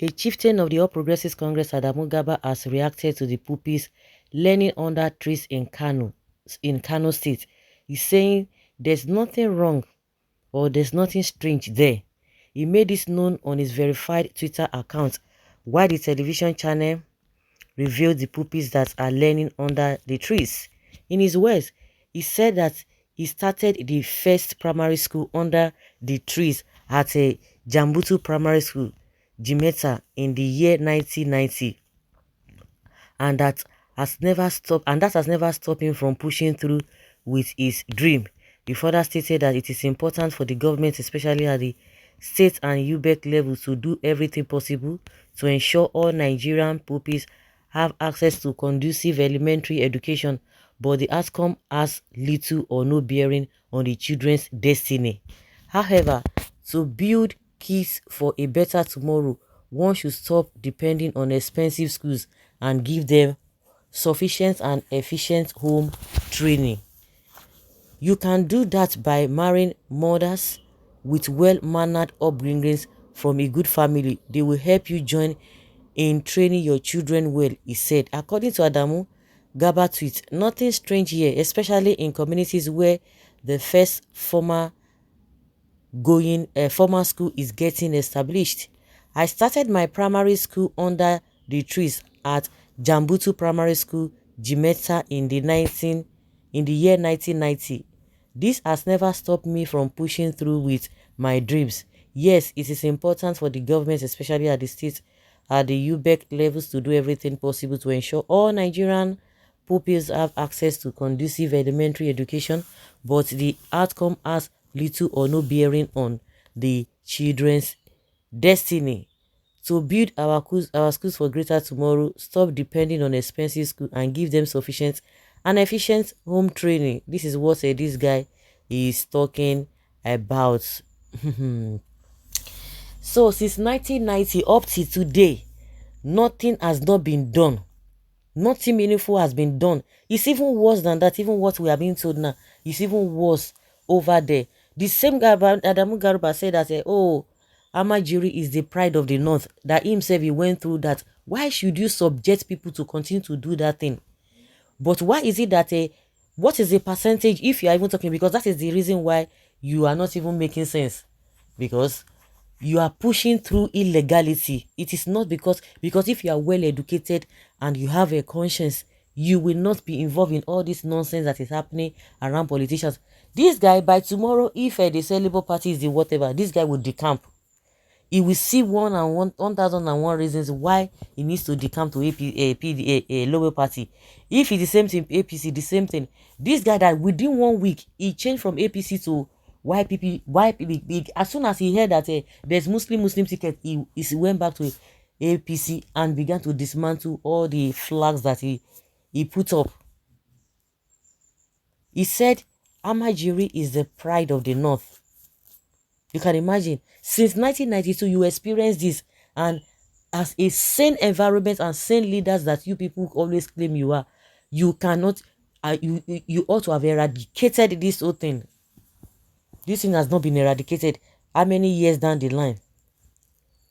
A chieftain of the All Progressives Congress, Adamu Gaba, has reacted to the pupils learning under trees in Kano State. He's saying there's nothing wrong or there's nothing strange there. He made this known on his verified Twitter account, while the television channel revealed the pupils that are learning under the trees. In his words, he said that he started the first primary school under the trees at a Jambutu Primary School, Jimeta, in the year 1990, and that has never stopped him from pushing through with his dream. He further stated that it is important for the government, especially at the state and UBEC level, to do everything possible to ensure all Nigerian pupils have access to conducive elementary education, but the outcome has little or no bearing on the children's destiny. However, to build kids for a better tomorrow, one should stop depending on expensive schools and give them sufficient and efficient home training. You can do that by marrying mothers with well-mannered upbringings from a good family. They will help you join in training your children well, he said. According to Adamu Gaba tweet, nothing strange here, especially in communities where the first formal school is getting established. I started my primary school under the trees at Jambutu Primary School, Jimeta, in the year 1990. This has never stopped me from pushing through with my dreams. Yes, it is important for the government, especially at the state, at the UBEC levels, to do everything possible to ensure all Nigerian pupils have access to conducive elementary education, but the outcome has little or no bearing on the children's destiny. To build our schools for greater tomorrow, stop depending on expensive school and give them sufficient and efficient home training. This is what this guy is talking about. So since 1990 up to today, nothing has not been done. Nothing meaningful has been done. It's even worse than that. Even what we are being told now is even worse over there. The same guy, Adamu Garuba, said that, oh, Amajiri is the pride of the north. That himself, he went through that. Why should you subject people to continue to do that thing? But why is it that, what is the percentage, if you are even talking, because that is the reason why you are not even making sense. Because you are pushing through illegality. It is not because if you are well educated and you have a conscience, you will not be involved in all this nonsense that is happening around politicians. This guy, by tomorrow, if the Labour Party is the whatever, this guy will decamp. He will see 1,001 reasons why he needs to decamp to a Labour Party. If it's the same thing, APC, the same thing. This guy, that within 1 week, he changed from APC to YPP. As soon as he heard that there's Muslim ticket, he went back to APC and began to dismantle all the flags that he put up. He said Amajiri is the pride of the north. You can imagine, since 1992 you experienced this, and as a sane environment and sane leaders that you people always claim you are, you cannot, you ought to have eradicated this whole thing. This thing has not been eradicated. How many years down the line?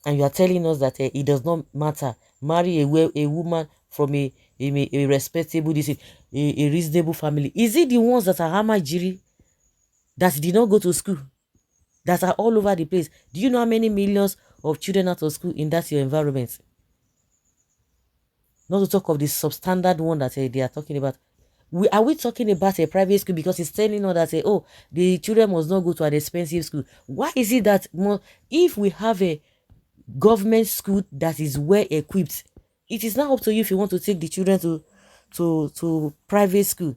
And you are telling us that it does not matter. Marry a woman from a respectable, a reasonable family. Is it the ones that are Amajiri that did not go to school, that are all over the place? Do you know how many millions of children out of school in that your environment? Not to talk of the substandard one that they are talking about. Are we talking about a private school because it's telling us that oh, the children must not go to an expensive school? Why is it that if we have a government school that is well equipped, it is now up to you if you want to take the children to private school?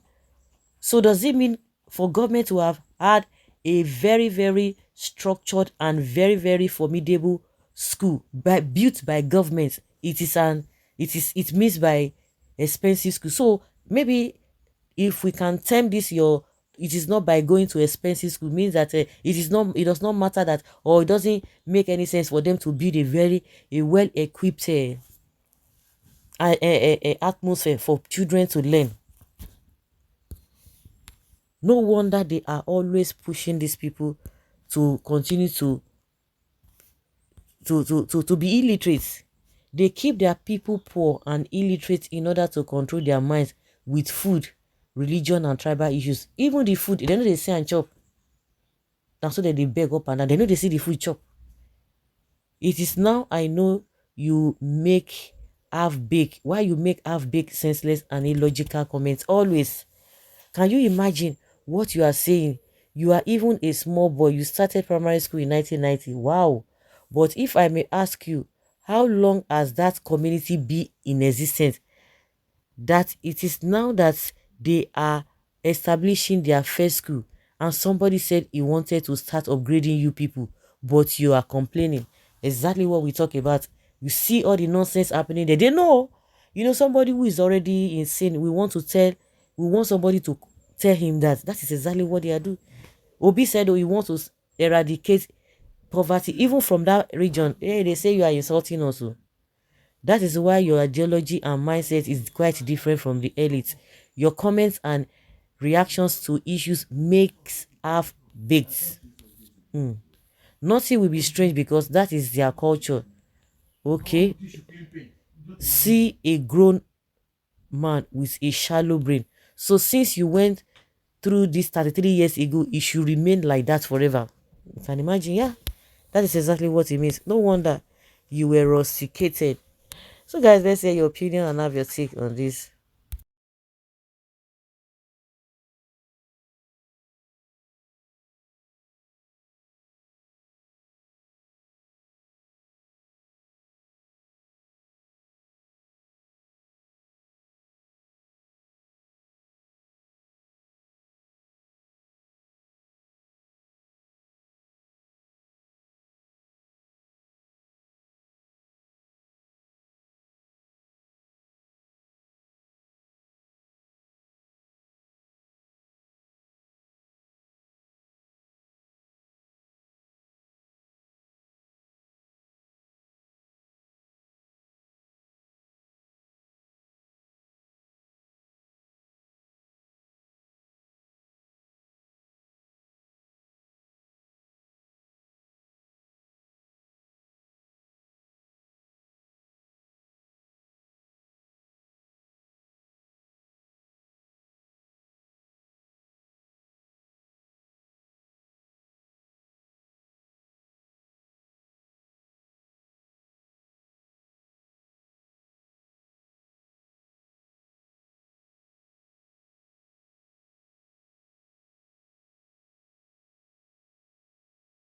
So does it mean for government to have had a very, very structured and very, very formidable school built by government, it means by expensive school? So maybe if we can term this it is not by going to expensive school, means that it does not matter that, or it doesn't make any sense for them to build a well equipped atmosphere for children to learn. No wonder they are always pushing these people to continue to to be illiterate. They keep their people poor and illiterate in order to control their minds with food, religion, and tribal issues. Even the food, they know they say and chop. That's so that they beg up and down. They know they see the food chop. It is now I know you make half bake. Why you make half bake senseless and illogical comments always? Can you imagine what you are saying? You are even a small boy. You started primary school in 1990. Wow. But if I may ask you, how long has that community been in existence? That it is now that they are establishing their first school, and somebody said he wanted to start upgrading you people, but you are complaining. Exactly what we talk about. You see all the nonsense happening there. They know, somebody who is already insane. We want somebody to tell him that is exactly what they are doing. Obi said, oh, he wants to eradicate poverty even from that region. Hey, they say you are insulting us. Oh. That is why your ideology and mindset is quite different from the elite. Your comments and reactions to issues makes half baked. Nothing will be strange because that is their culture. Okay. See a grown man with a shallow brain. So since you went through this 33 years ago, it should remain like that forever. You can imagine, yeah. That is exactly what it means. No wonder you were rusticated. So guys, let's hear your opinion and have your take on this.